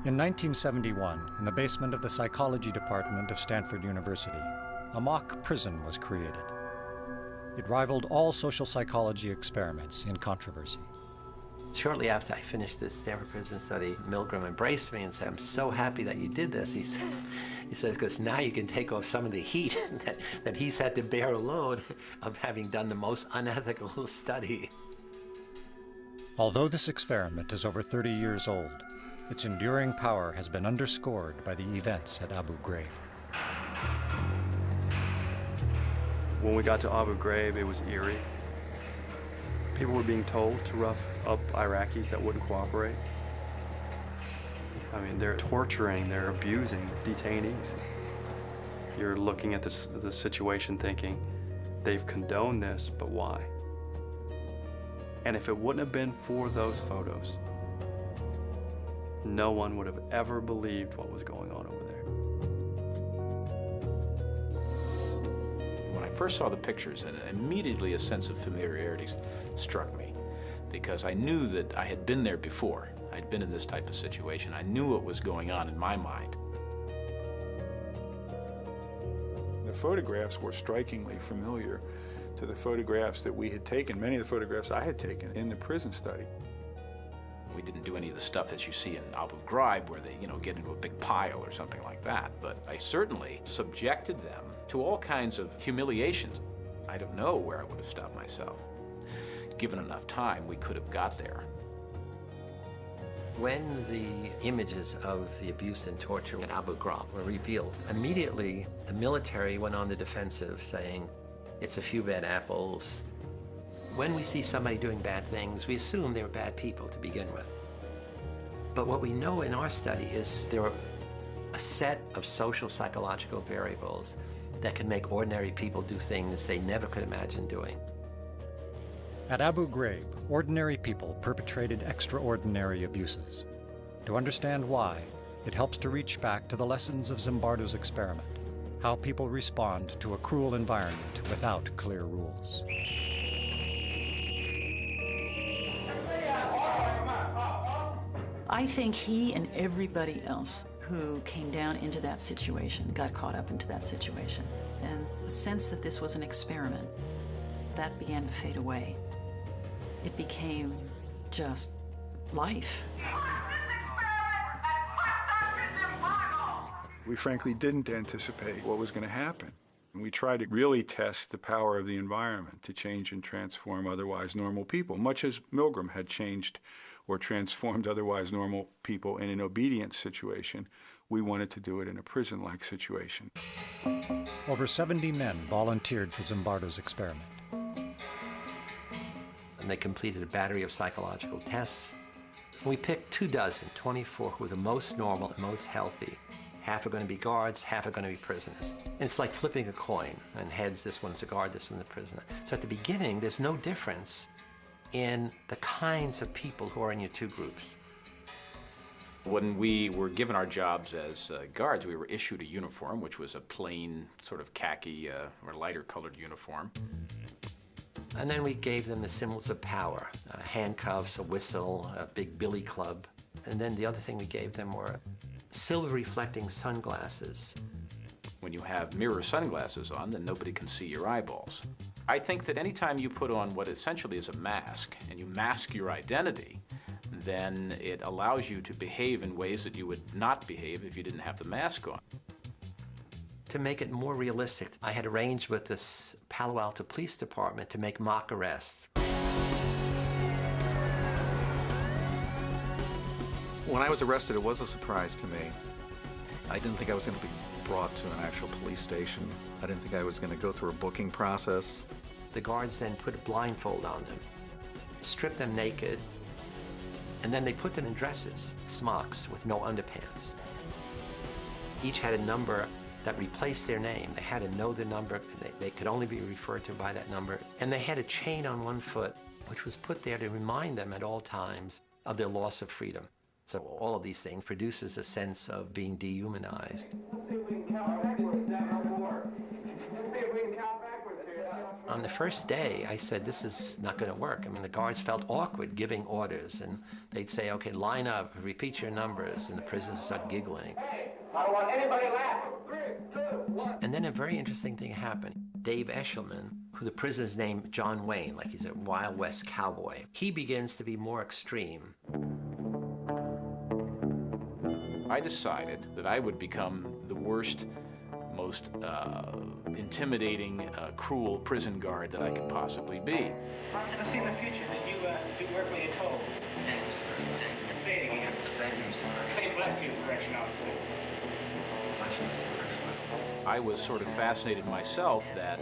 In 1971, in the basement of the Psychology department of Stanford University, a mock prison was created. It rivaled all social psychology experiments in controversy. Shortly after I finished this Stanford prison study, Milgram embraced me and said, "I'm so happy that you did this." He said, because now you can take off some of the heat that he's had to bear alone of having done the most unethical study. Although this experiment is over 30 years old, its enduring power has been underscored by the events at Abu Ghraib. When we got to Abu Ghraib, it was eerie. People were being told to rough up Iraqis that wouldn't cooperate. I mean, they're torturing, they're abusing detainees. You're looking at the situation thinking, they've condoned this, but why? And if it wouldn't have been for those photos, no one would have ever believed what was going on over there. When I first saw the pictures, immediately a sense of familiarity struck me, because I knew that I had been there before. I'd been in this type of situation. I knew what was going on in my mind. The photographs were strikingly familiar to the photographs that we had taken, many of the photographs I had taken in the prison study. We didn't do any of the stuff as you see in Abu Ghraib where they, get into a big pile or something like that, but I certainly subjected them to all kinds of humiliations. I don't know where I would have stopped myself. Given enough time, we could have got there. When the images of the abuse and torture at Abu Ghraib were revealed, immediately the military went on the defensive, saying, it's a few bad apples. When we see somebody doing bad things, we assume they were bad people to begin with. But what we know in our study is there are a set of social psychological variables that can make ordinary people do things they never could imagine doing. At Abu Ghraib, ordinary people perpetrated extraordinary abuses. To understand why, it helps to reach back to the lessons of Zimbardo's experiment, how people respond to a cruel environment without clear rules. I think he and everybody else who came down into that situation got caught up into that situation. And the sense that this was an experiment, that began to fade away. It became just life. We frankly didn't anticipate what was going to happen. And we tried to really test the power of the environment to change and transform otherwise normal people, much as Milgram had changed or transformed otherwise normal people in an obedience situation. We wanted to do it in a prison-like situation. Over 70 men volunteered for Zimbardo's experiment. And they completed a battery of psychological tests. We picked 24 who were the most normal and most healthy. Half are going to be guards, half are going to be prisoners. And it's like flipping a coin, and heads, this one's a guard, this one's a prisoner. So at the beginning, there's no difference in the kinds of people who are in your two groups. When we were given our jobs as guards, we were issued a uniform, which was a plain sort of khaki or lighter colored uniform. And then we gave them the symbols of power, handcuffs, a whistle, a big billy club. And then the other thing we gave them were silver-reflecting sunglasses. When you have mirror sunglasses on, then nobody can see your eyeballs. I think that anytime you put on what essentially is a mask, and you mask your identity, then it allows you to behave in ways that you would not behave if you didn't have the mask on. To make it more realistic, I had arranged with this Palo Alto Police Department to make mock arrests. When I was arrested, it was a surprise to me. I didn't think I was going to be brought to an actual police station. I didn't think I was going to go through a booking process. The guards then put a blindfold on them, stripped them naked, and then they put them in dresses, smocks with no underpants. Each had a number that replaced their name. They had to know the number, and they could only be referred to by that number. And they had a chain on one foot, which was put there to remind them at all times of their loss of freedom. So all of these things produces a sense of being dehumanized. On On the first day, I said, this is not going to work. I mean, the guards felt awkward giving orders, and they'd say, okay, line up, repeat your numbers, and the prisoners start giggling. Hey, I don't want anybody laughing. 3, 2, 1. And then a very interesting thing happened. Dave Eshelman, who the prisoners named John Wayne, like he's a Wild West cowboy, he begins to be more extreme. I decided that I would become the worst, most intimidating, cruel prison guard that I could possibly be. I see in the future that you do work when you're told. Thank you, sir. Say it again. Thank you, sir. Say bless you, correction officer. I was sort of fascinated myself that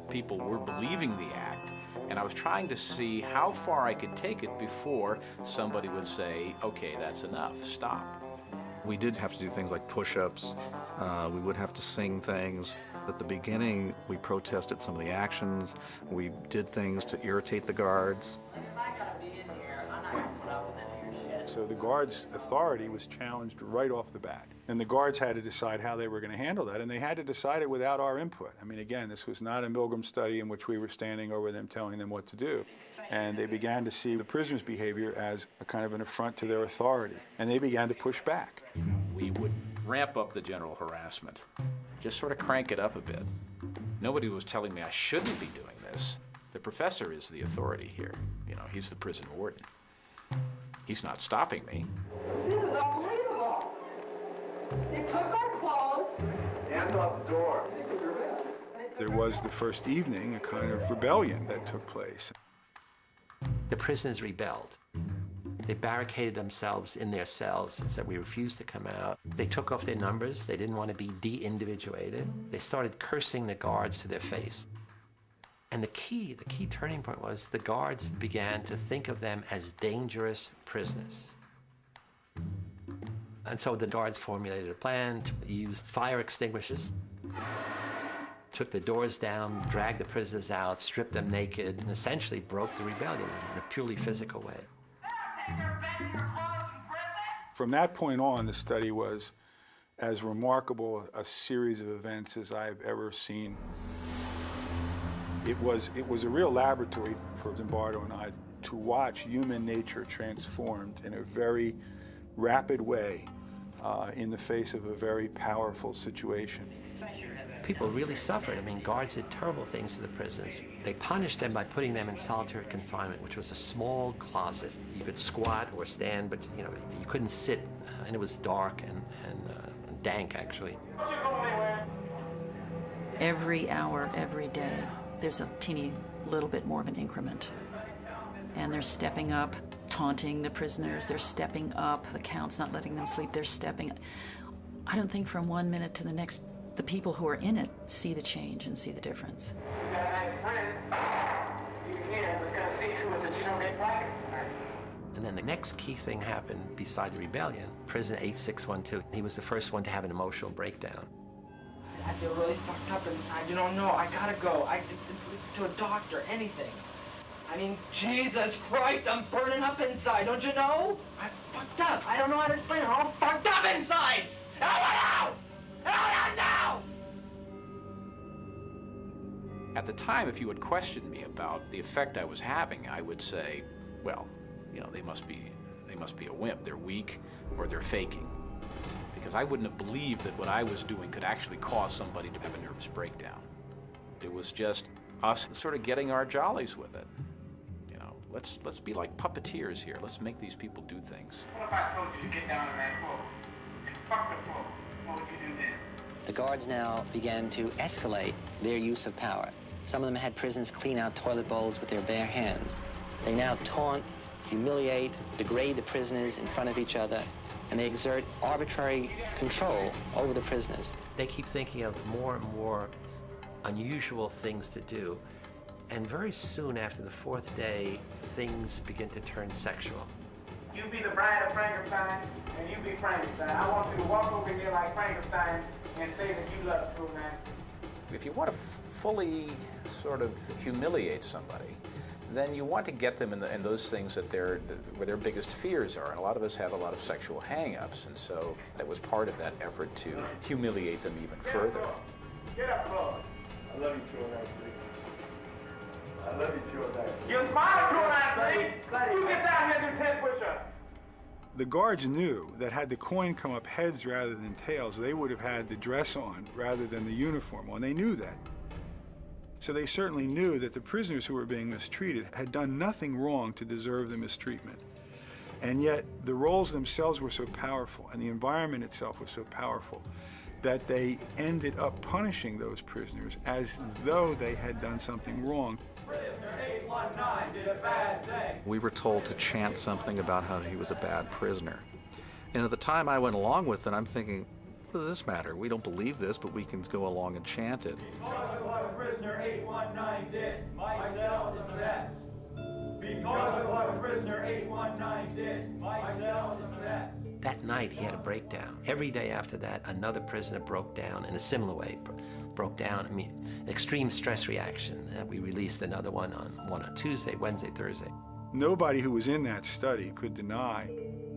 people were believing the act, and I was trying to see how far I could take it before somebody would say, okay, that's enough, stop. We did have to do things like push-ups. We would have to sing things. At the beginning, we protested some of the actions. We did things to irritate the guards. So the guards' authority was challenged right off the bat. And the guards had to decide how they were going to handle that, and they had to decide it without our input. I mean, again, this was not a Milgram study in which we were standing over them telling them what to do. And they began to see the prisoners' behavior as a kind of an affront to their authority, and they began to push back. We would ramp up the general harassment, just sort of crank it up a bit. Nobody was telling me I shouldn't be doing this. The professor is the authority here. You know, he's the prison warden. He's not stopping me. This is unbelievable. They took our clothes. Hands off the door. There was the first evening a kind of rebellion that took place. The prisoners rebelled. They barricaded themselves in their cells and said, we refuse to come out. They took off their numbers. They didn't want to be de-individuated. They started cursing the guards to their face. And the key turning point was the guards began to think of them as dangerous prisoners. And so the guards formulated a plan to use fire extinguishers, took the doors down, dragged the prisoners out, stripped them naked, and essentially broke the rebellion in a purely physical way. From that point on, the study was as remarkable a series of events as I've ever seen. It was a real laboratory for Zimbardo and I to watch human nature transformed in a very rapid way in the face of a very powerful situation. People really suffered. I mean, guards did terrible things to the prisoners. They punished them by putting them in solitary confinement, which was a small closet. You could squat or stand, but you couldn't sit, and it was dark and dank, actually. Every hour, every day, there's a teeny little bit more of an increment. And they're stepping up, taunting the prisoners. They're stepping up. The count's not letting them sleep. They're stepping. I don't think from 1 minute to the next, the people who are in it see the change and see the difference. You got a nice friend. You here was going to see who was a general get black. And then the next key thing happened beside the rebellion. Prisoner 8612, he was the first one to have an emotional breakdown. I feel really fucked up inside. You don't know. I gotta go. To a doctor, anything. I mean, Jesus Christ, I'm burning up inside. Don't you know? I'm fucked up. I don't know how to explain it. I'm all fucked up inside. Help me out! Help me now! At the time, if you had questioned me about the effect I was having, I would say, well, they must be a wimp. They're weak, or they're faking. Because I wouldn't have believed that what I was doing could actually cause somebody to have a nervous breakdown. It was just us sort of getting our jollies with it. Let's be like puppeteers here. Let's make these people do things. What if I told you to get down on that floor and fuck the floor? What would you do then? The guards now began to escalate their use of power. Some of them had prisoners clean out toilet bowls with their bare hands. They now taunt, humiliate, degrade the prisoners in front of each other, and they exert arbitrary control over the prisoners. They keep thinking of more and more unusual things to do. And very soon after the fourth day, things begin to turn sexual. You be the bride of Frankenstein, and you be Frankenstein. I want you to walk over here like Frankenstein and say that you love the true man. If you want to fully sort of humiliate somebody, then you want to get them in those things where their biggest fears are. And a lot of us have a lot of sexual hang-ups, and so that was part of that effort to humiliate them even further. Get up, Lord. I love you, true man. I love you, Jordan. You're smart, Jordan, you get down here and do 10 push-ups. The guards knew that had the coin come up heads rather than tails, they would have had the dress on rather than the uniform on. They knew that. So they certainly knew that the prisoners who were being mistreated had done nothing wrong to deserve the mistreatment. And yet the roles themselves were so powerful and the environment itself was so powerful that they ended up punishing those prisoners as though they had done something wrong. Prisoner 819 did a bad thing. We were told to chant something about how he was a bad prisoner. And at the time I went along with it, I'm thinking, what does this matter? We don't believe this, but we can go along and chant it. Because of what prisoner 819 did, myself is the best. Because of what prisoner 819 did, myself is the best. That night, he had a breakdown. Every day after that, another prisoner broke down in a similar way. Broke down, I mean, extreme stress reaction. We released another one on Tuesday, Wednesday, Thursday. Nobody who was in that study could deny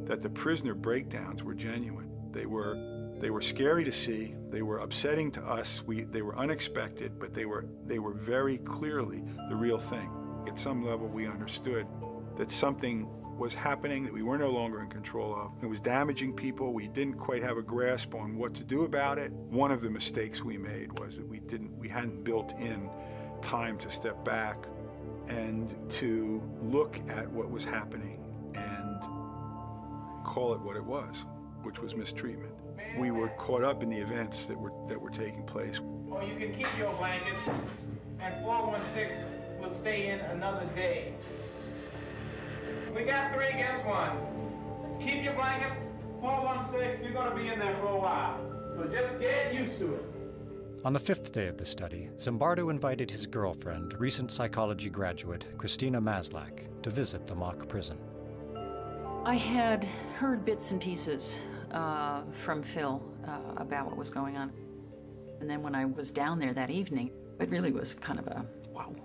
that the prisoner breakdowns were genuine. They were scary to see. They were upsetting to us. They were unexpected, but they were very clearly the real thing. At some level, we understood that something was happening that we were no longer in control of. It was damaging people. We didn't quite have a grasp on what to do about it. One of the mistakes we made was that we hadn't built in time to step back and to look at what was happening and call it what it was, which was mistreatment. We were caught up in the events that were taking place. Or you can keep your blankets, and 416 will stay in another day. We got 3 against 1. Keep your blankets, 416, you're going to be in there for a while. So just get used to it. On the 5th day of the study, Zimbardo invited his girlfriend, recent psychology graduate Christina Maslach, to visit the mock prison. I had heard bits and pieces from Phil about what was going on. And then when I was down there that evening, it really was kind of a wow.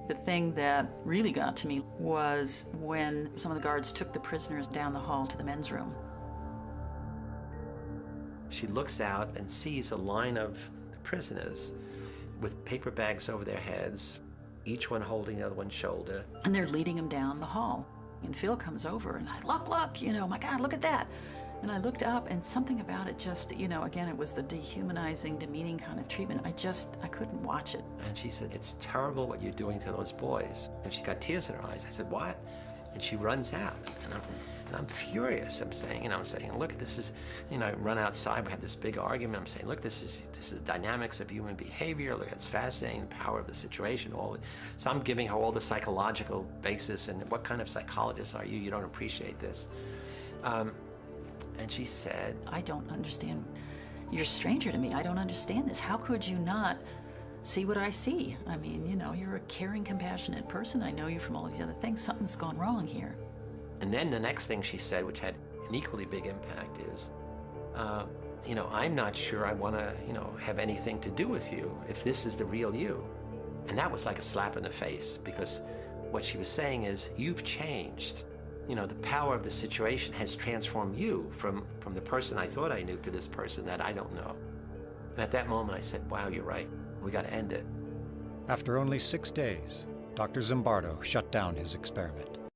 The thing that really got to me was when some of the guards took the prisoners down the hall to the men's room. She looks out and sees a line of the prisoners with paper bags over their heads, each one holding the other one's shoulder. And they're leading them down the hall. And Phil comes over and look, you know, my God, look at that. And I looked up and something about it just, you know, again, it was the dehumanizing, demeaning kind of treatment. I couldn't watch it. And she said, it's terrible what you're doing to those boys. And she got tears in her eyes. I said, what? And she runs out. And I'm furious. I'm saying, look, this is, I run outside, we have this big argument. I'm saying, look, this is dynamics of human behavior. Look, it's fascinating, the power of the situation. So I'm giving her all the psychological basis, and what kind of psychologist are you? You don't appreciate this. And she said, I don't understand. You're a stranger to me. I don't understand this. How could you not see what I see? I mean, you know, you're a caring, compassionate person. I know you from all these other things. Something's gone wrong here. And then the next thing she said, which had an equally big impact, is, I'm not sure I want to, have anything to do with you if this is the real you. And that was like a slap in the face, because what she was saying is, you've changed. The power of the situation has transformed you from the person I thought I knew to this person that I don't know. And at that moment I said, wow, you're right. We got to end it. After only 6 days, Dr. Zimbardo shut down his experiment.